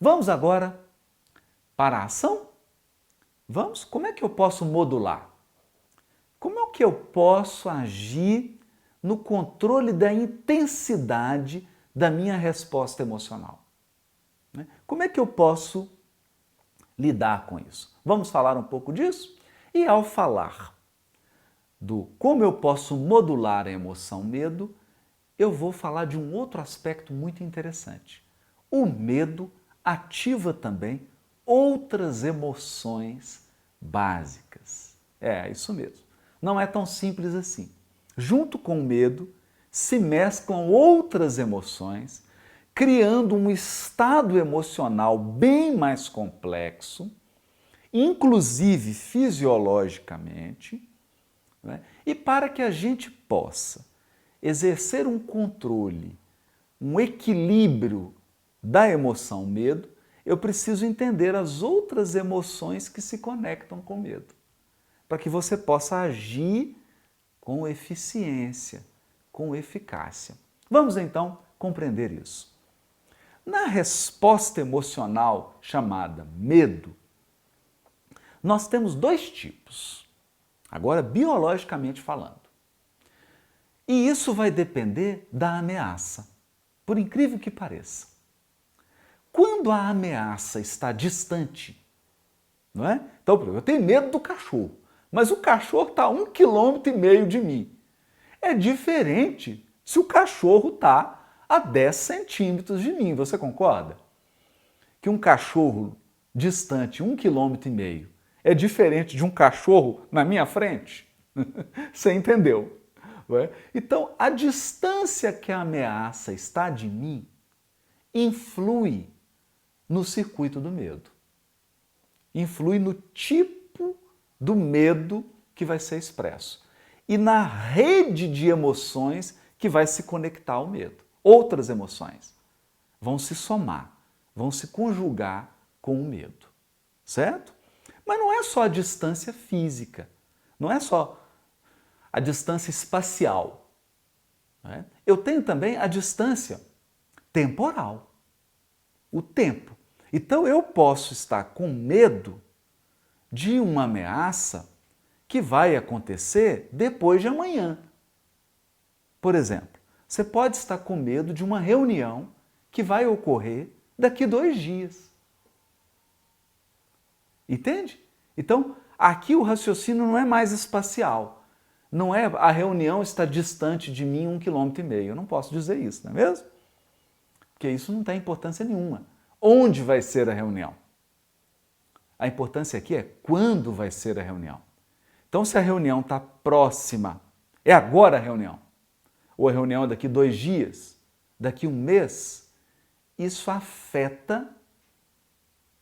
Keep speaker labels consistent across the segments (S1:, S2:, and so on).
S1: Vamos agora para a ação? Vamos? Como é que eu posso modular? Como é que eu posso agir no controle da intensidade da minha resposta emocional? Como é que eu posso lidar com isso? Vamos falar um pouco disso? E ao falar do como eu posso modular a emoção medo, eu vou falar de um outro aspecto muito interessante. O medo ativa também outras emoções básicas. É, isso mesmo. Não é tão simples assim. Junto com o medo, se mesclam outras emoções, criando um estado emocional bem mais complexo, inclusive fisiologicamente, né? E para que a gente possa exercer um controle, um equilíbrio da emoção medo, eu preciso entender as outras emoções que se conectam com medo, para que você possa agir com eficiência, com eficácia. Vamos então compreender isso. Na resposta emocional chamada medo, nós temos dois tipos, agora biologicamente falando. E isso vai depender da ameaça, por incrível que pareça. Quando a ameaça está distante, não é? Então, eu tenho medo do cachorro, mas o cachorro está a 1,5 km de mim. É diferente se o cachorro está a 10 centímetros de mim, você concorda? Que um cachorro distante 1,5 km é diferente de um cachorro na minha frente? Você entendeu? Então, a distância que a ameaça está de mim influi no circuito do medo. Influi no tipo do medo que vai ser expresso. E na rede de emoções que vai se conectar ao medo. Outras emoções vão se somar, vão se conjugar com o medo. Certo? Mas não é só a distância física, não é só a distância espacial. Né? Eu tenho também a distância temporal, o tempo. Então eu posso estar com medo de uma ameaça que vai acontecer depois de amanhã. Por exemplo, você pode estar com medo de uma reunião que vai ocorrer daqui 2 dias. Entende? Então, aqui o raciocínio não é mais espacial. Não é a reunião está distante de mim 1,5 km. Eu não posso dizer isso, não é mesmo? Porque isso não tem importância nenhuma. Onde vai ser a reunião? A importância aqui é quando vai ser a reunião. Então, se a reunião está próxima, é agora a reunião, ou a reunião é daqui 2 dias, daqui 1 mês, isso afeta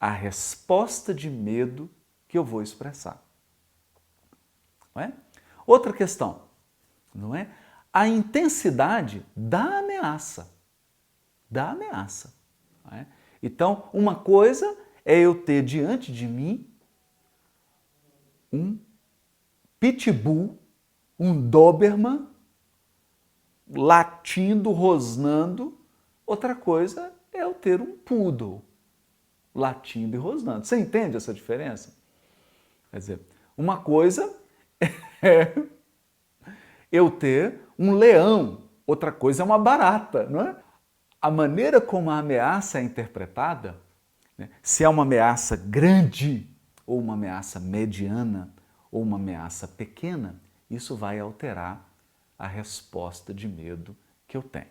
S1: a resposta de medo que eu vou expressar. Não é? Outra questão, não é? A intensidade da ameaça. Da ameaça. Não é? Então, uma coisa é eu ter diante de mim um pitbull, um doberman, latindo, rosnando. Outra coisa é eu ter um poodle, latindo e rosnando. Você entende essa diferença? Quer dizer, uma coisa é eu ter um leão, outra coisa é uma barata, não é? A maneira como a ameaça é interpretada, né, se é uma ameaça grande, ou uma ameaça mediana, ou uma ameaça pequena, isso vai alterar a resposta de medo que eu tenho.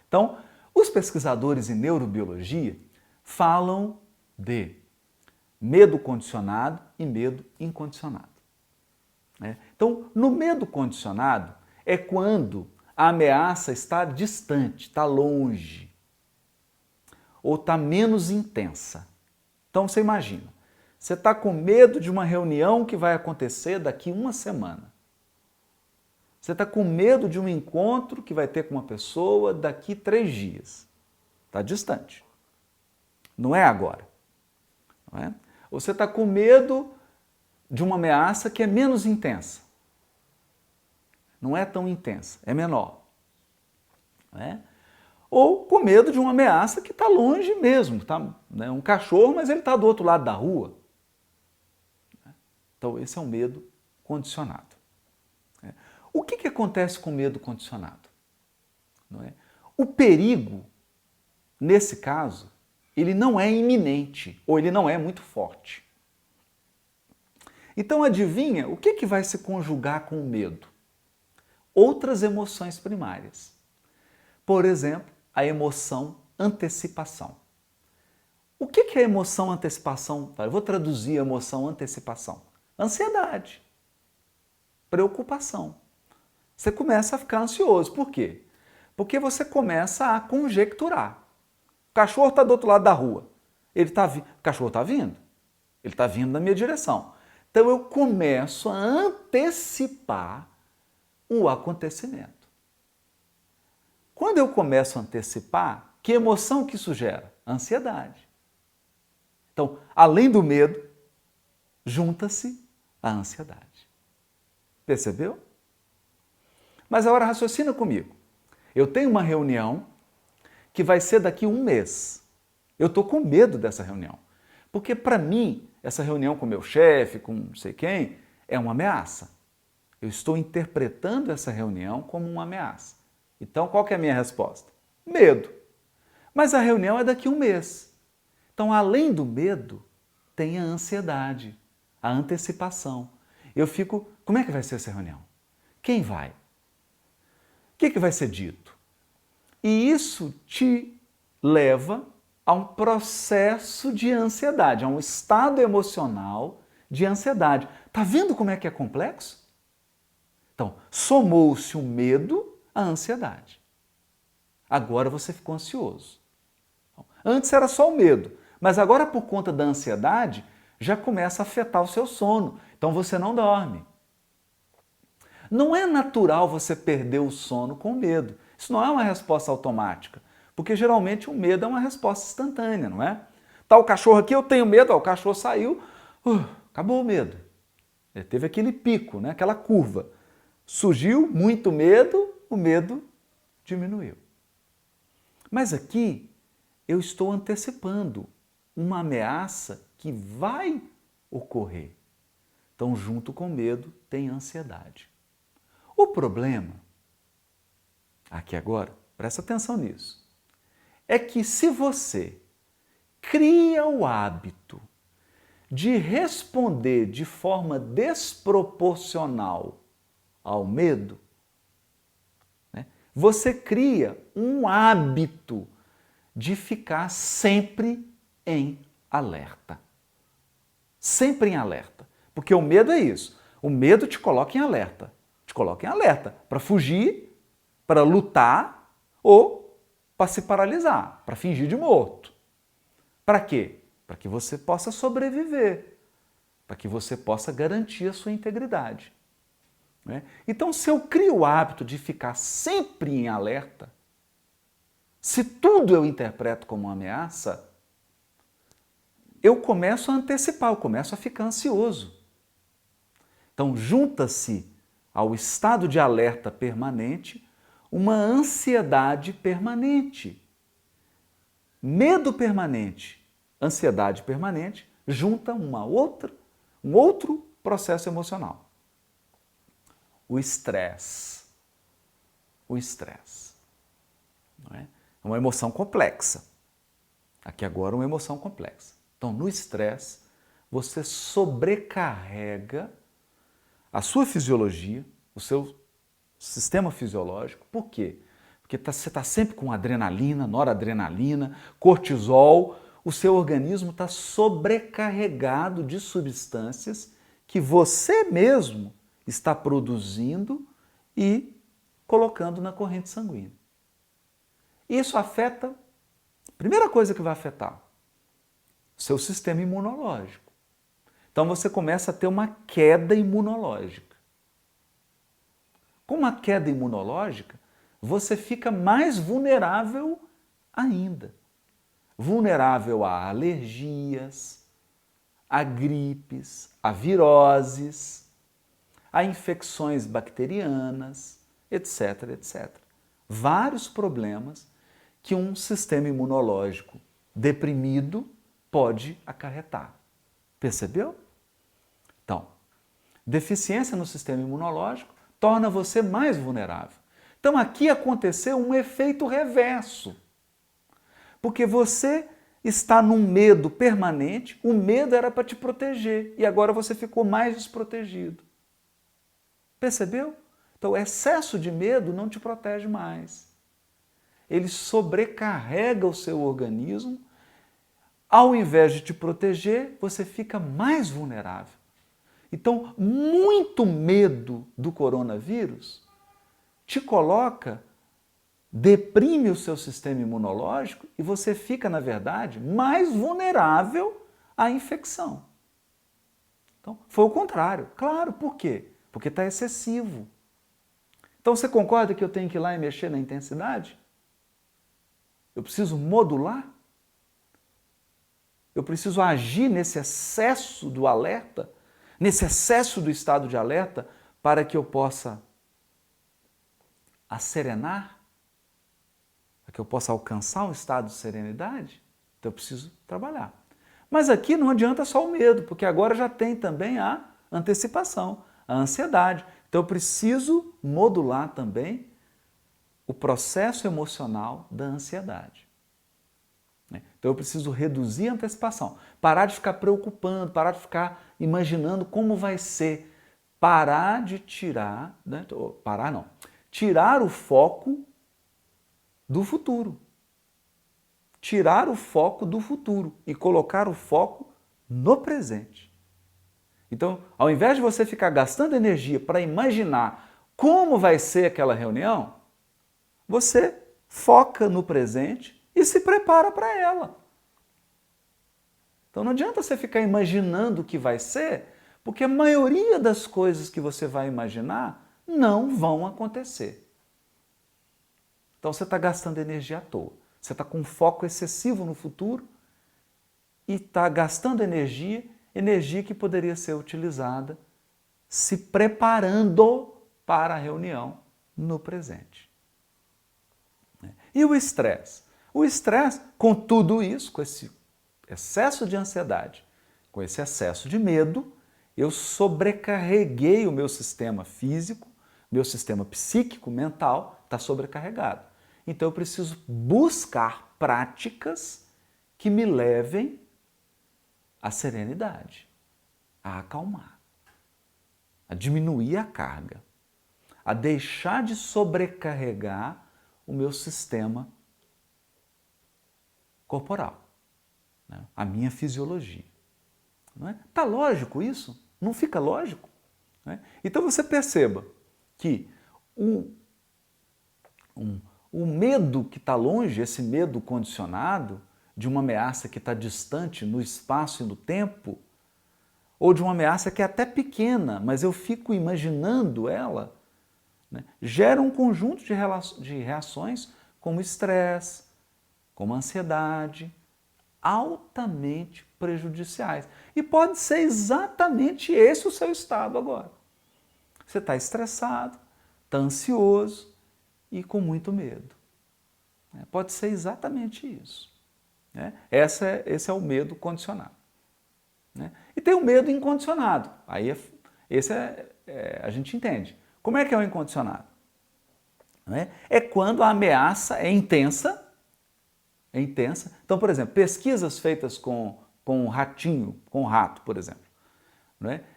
S1: Então, os pesquisadores em neurobiologia falam de medo condicionado e medo incondicionado. Então, no medo condicionado é quando a ameaça está distante, está longe, ou está menos intensa. Então, você imagina, você está com medo de uma reunião que vai acontecer daqui 1 semana. Você está com medo de um encontro que vai ter com uma pessoa daqui 3 dias. Está distante. Não é agora. Não é? Ou você está com medo de uma ameaça que é menos intensa. Não é tão intensa, é menor. Não é? ou com medo de uma ameaça que está longe mesmo, tá, né, um cachorro, mas ele está do outro lado da rua. Então esse é um medo condicionado. O que acontece com o medo condicionado? Não é? O perigo, nesse caso, ele não é iminente, ou ele não é muito forte. Então adivinha o que vai se conjugar com o medo? Outras emoções primárias. Por exemplo, a emoção antecipação. O que é a emoção antecipação? Eu vou traduzir a emoção antecipação. Ansiedade, preocupação. Você começa a ficar ansioso. Por quê? Porque você começa a conjecturar. O cachorro está do outro lado da rua. O cachorro está vindo. Ele está vindo na minha direção. Então eu começo a antecipar o acontecimento. Quando eu começo a antecipar, que emoção que isso gera? Ansiedade. Então, além do medo, junta-se a ansiedade. Percebeu? Mas agora raciocina comigo. Eu tenho uma reunião que vai ser daqui a um mês. Eu estou com medo dessa reunião. Porque para mim, essa reunião com meu chefe, com não sei quem, é uma ameaça. Eu estou interpretando essa reunião como uma ameaça. Então, qual que é a minha resposta? Medo. Mas a reunião é daqui a um mês. Então, além do medo, tem a ansiedade, a antecipação. Eu fico, como é que vai ser essa reunião? Quem vai? O que vai ser dito? E isso te leva a um processo de ansiedade, a um estado emocional de ansiedade. Está vendo como é que é complexo? Então, somou-se o medo à ansiedade. Agora você ficou ansioso. Antes era só o medo, mas agora por conta da ansiedade já começa a afetar o seu sono. Então você não dorme. Não é natural você perder o sono com medo. Isso não é uma resposta automática, porque geralmente o medo é uma resposta instantânea, não é? Tá o cachorro aqui, eu tenho medo, o cachorro saiu, acabou o medo. Teve aquele pico, né? Aquela curva. Surgiu muito medo, o medo diminuiu. Mas aqui eu estou antecipando uma ameaça que vai ocorrer. Então, junto com o medo, tem ansiedade. O problema, aqui agora, presta atenção nisso, é que se você cria o hábito de responder de forma desproporcional ao medo, né, você cria um hábito de ficar sempre em alerta. Sempre em alerta. Porque o medo é isso. O medo te coloca em alerta. Te coloca em alerta para fugir, para lutar ou para se paralisar, para fingir de morto. Para quê? Para que você possa sobreviver, para que você possa garantir a sua integridade. Né? Então, se eu crio o hábito de ficar sempre em alerta, se tudo eu interpreto como uma ameaça, eu começo a antecipar, eu começo a ficar ansioso. Então, junta-se ao estado de alerta permanente uma ansiedade permanente. Medo permanente, ansiedade permanente, junta um outro processo emocional. O estresse. O estresse. Não é? É uma emoção complexa. Aqui agora uma emoção complexa. Então, no estresse, você sobrecarrega a sua fisiologia, o seu sistema fisiológico. Por quê? Porque você está sempre com adrenalina, noradrenalina, cortisol. O seu organismo está sobrecarregado de substâncias que você mesmo está produzindo e colocando na corrente sanguínea. Isso afeta, a primeira coisa que vai afetar, seu sistema imunológico. Então você começa a ter uma queda imunológica. Com uma queda imunológica, você fica mais vulnerável ainda. Vulnerável a alergias, a gripes, a viroses, a infecções bacterianas, etc, etc. Vários problemas que um sistema imunológico deprimido pode acarretar. Percebeu? Então, deficiência no sistema imunológico torna você mais vulnerável. Então aqui aconteceu um efeito reverso. Porque você está num medo permanente, o medo era para te proteger e agora você ficou mais desprotegido. Percebeu? Então, o excesso de medo não te protege mais. Ele sobrecarrega o seu organismo. Ao invés de te proteger, você fica mais vulnerável. Então, muito medo do coronavírus te coloca, deprime o seu sistema imunológico e você fica, na verdade, mais vulnerável à infecção. Então, foi o contrário. Claro, por quê? Porque está excessivo. Então, você concorda que eu tenho que ir lá e mexer na intensidade? Eu preciso modular? Eu preciso agir nesse excesso do alerta, nesse excesso do estado de alerta, para que eu possa acerenar, para que eu possa alcançar um estado de serenidade. Então eu preciso trabalhar. Mas aqui não adianta só o medo, porque agora já tem também a antecipação, a ansiedade. Então eu preciso modular também o processo emocional da ansiedade. Então eu preciso reduzir a antecipação, parar de ficar preocupando, parar de ficar imaginando como vai ser, parar de tirar, né? Parar não, tirar o foco do futuro. Tirar o foco do futuro e colocar o foco no presente. Então, ao invés de você ficar gastando energia para imaginar como vai ser aquela reunião, você foca no presente e se prepara para ela. Então não adianta você ficar imaginando o que vai ser, porque a maioria das coisas que você vai imaginar não vão acontecer. Então você está gastando energia à toa. Você está com foco excessivo no futuro e está gastando energia que poderia ser utilizada se preparando para a reunião no presente. E o estresse? O estresse, com tudo isso, com esse excesso de ansiedade, com esse excesso de medo, eu sobrecarreguei o meu sistema físico, meu sistema psíquico, mental, está sobrecarregado. Então eu preciso buscar práticas que me levem à serenidade, a acalmar, a diminuir a carga, a deixar de sobrecarregar o meu sistema corporal, né? A minha fisiologia. Não é? Tá lógico isso? Não fica lógico? Né? Então você perceba que o medo que está longe, esse medo condicionado de uma ameaça que está distante no espaço e no tempo, ou de uma ameaça que é até pequena, mas eu fico imaginando ela, né, gera um conjunto de reações como estresse, como ansiedade, altamente prejudiciais. E pode ser exatamente esse o seu estado agora. Você está estressado, está ansioso e com muito medo. Pode ser exatamente isso. Esse é o medo condicionado. E tem o medo incondicionado. Aí a gente entende. Como é que é o incondicionado? É quando a ameaça é intensa. Então, por exemplo, pesquisas feitas com um ratinho, com um rato, por exemplo.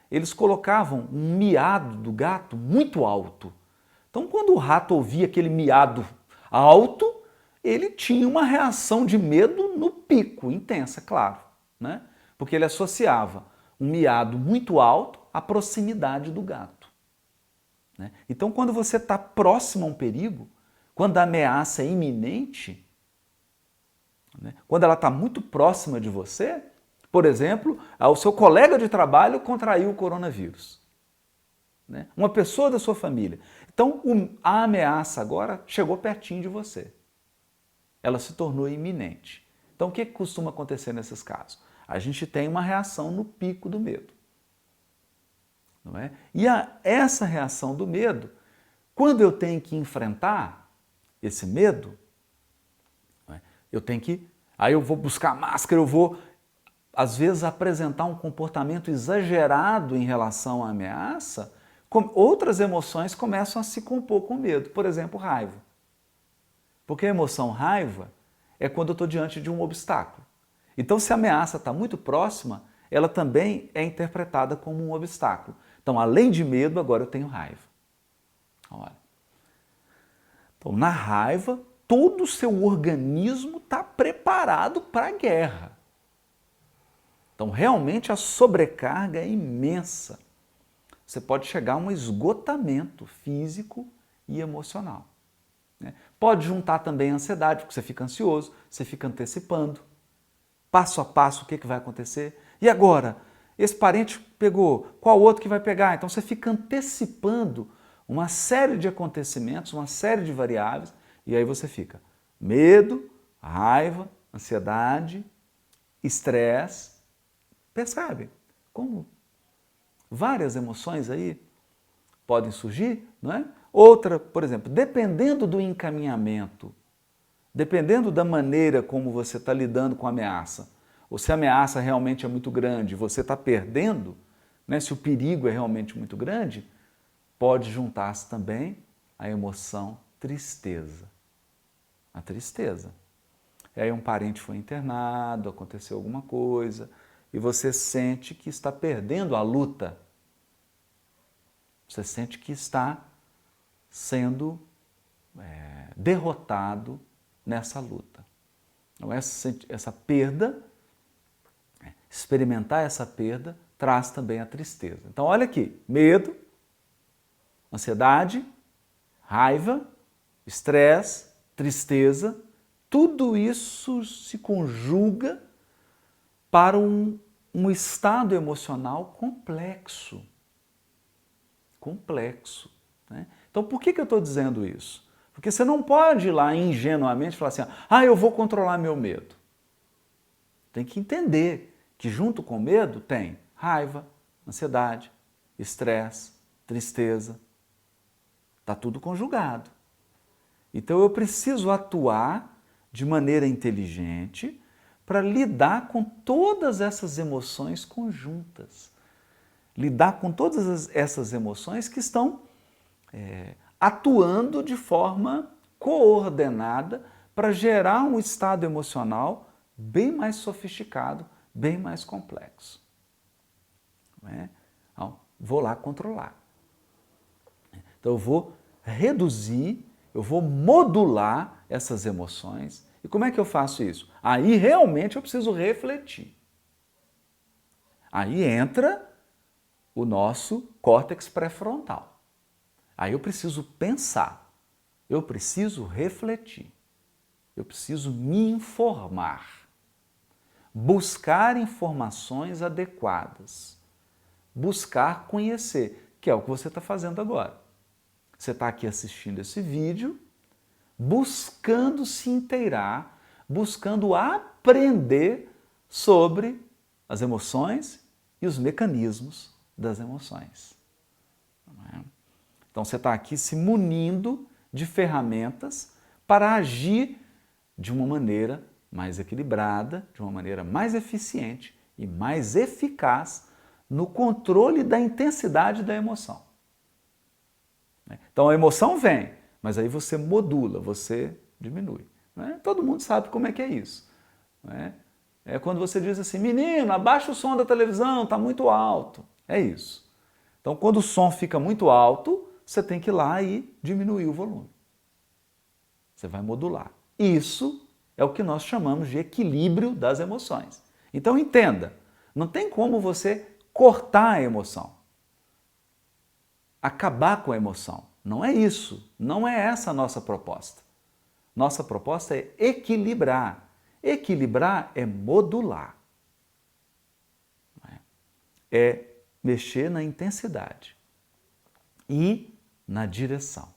S1: Eles colocavam um miado do gato muito alto. Então, quando o rato ouvia aquele miado alto, ele tinha uma reação de medo no pico, intensa, claro. Porque ele associava um miado muito alto à proximidade do gato. Então, quando você está próximo a um perigo, quando a ameaça é iminente, quando ela está muito próxima de você, por exemplo, o seu colega de trabalho contraiu o coronavírus. Uma pessoa da sua família. Então, a ameaça agora chegou pertinho de você. Ela se tornou iminente. Então, o que costuma acontecer nesses casos? A gente tem uma reação no pico do medo. Não é? E essa reação do medo, quando eu tenho que enfrentar esse medo, Aí eu vou buscar máscara, eu vou, às vezes, apresentar um comportamento exagerado em relação à ameaça, outras emoções começam a se compor com medo. Por exemplo, raiva. Porque a emoção raiva é quando eu estou diante de um obstáculo. Então, se a ameaça está muito próxima, ela também é interpretada como um obstáculo. Então, além de medo, agora eu tenho raiva. Olha. Então, na raiva, todo o seu organismo está preparado para a guerra. Então, realmente, a sobrecarga é imensa. Você pode chegar a um esgotamento físico e emocional. Pode juntar também a ansiedade, porque você fica ansioso, você fica antecipando. Passo a passo, o que vai acontecer? E agora? Esse parente pegou, qual outro que vai pegar? Então você fica antecipando uma série de acontecimentos, uma série de variáveis, e aí você fica medo, raiva, ansiedade, estresse. Percebe como várias emoções aí podem surgir, não é? Outra, por exemplo, dependendo do encaminhamento, dependendo da maneira como você está lidando com a ameaça, ou se a ameaça realmente é muito grande, você está perdendo, né? Se o perigo é realmente muito grande, pode juntar-se também a emoção tristeza. A tristeza. E aí um parente foi internado, aconteceu alguma coisa, e você sente que está perdendo a luta. Você sente que está sendo derrotado nessa luta. Então, essa perda, experimentar essa perda, traz também a tristeza. Então, olha aqui, medo, ansiedade, raiva, estresse, tristeza, tudo isso se conjuga para um estado emocional complexo. Complexo. Né? Então, por que eu estou dizendo isso? Porque você não pode ir lá ingenuamente falar assim, eu vou controlar meu medo. Tem que entender que junto com o medo tem raiva, ansiedade, estresse, tristeza. Está tudo conjugado. Então eu preciso atuar de maneira inteligente para lidar com todas essas emoções conjuntas. Lidar com todas essas emoções que estão atuando de forma coordenada para gerar um estado emocional bem mais sofisticado, bem mais complexo. Não é? Então, vou lá controlar. Então eu vou reduzir, eu vou modular essas emoções. E como é que eu faço isso? Aí realmente eu preciso refletir. Aí entra o nosso córtex pré-frontal. Aí eu preciso pensar, eu preciso refletir, eu preciso me informar, buscar informações adequadas, buscar conhecer, que é o que você está fazendo agora. Você está aqui assistindo esse vídeo, buscando se inteirar, buscando aprender sobre as emoções e os mecanismos das emoções. Então você está aqui se munindo de ferramentas para agir de uma maneira mais equilibrada, de uma maneira mais eficiente e mais eficaz no controle da intensidade da emoção. Então a emoção vem, mas aí você modula, você diminui. Todo mundo sabe como é que é isso. É quando você diz assim, menino, abaixa o som da televisão, está muito alto. É isso. Então quando o som fica muito alto, você tem que ir lá e diminuir o volume. Você vai modular. Isso é o que nós chamamos de equilíbrio das emoções. Então entenda, não tem como você cortar a emoção, acabar com a emoção. Não é isso, não é essa a nossa proposta. Nossa proposta é equilibrar. Equilibrar é modular. É mexer na intensidade e na direção.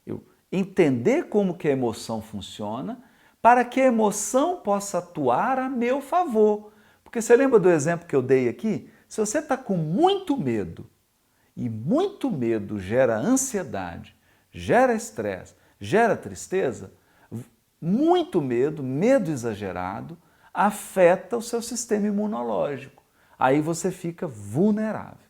S1: Eu entender como que a emoção funciona para que a emoção possa atuar a meu favor. Porque você lembra do exemplo que eu dei aqui? Se você está com muito medo, e muito medo gera ansiedade, gera estresse, gera tristeza, Muito medo, medo exagerado, afeta o seu sistema imunológico. Aí você fica vulnerável.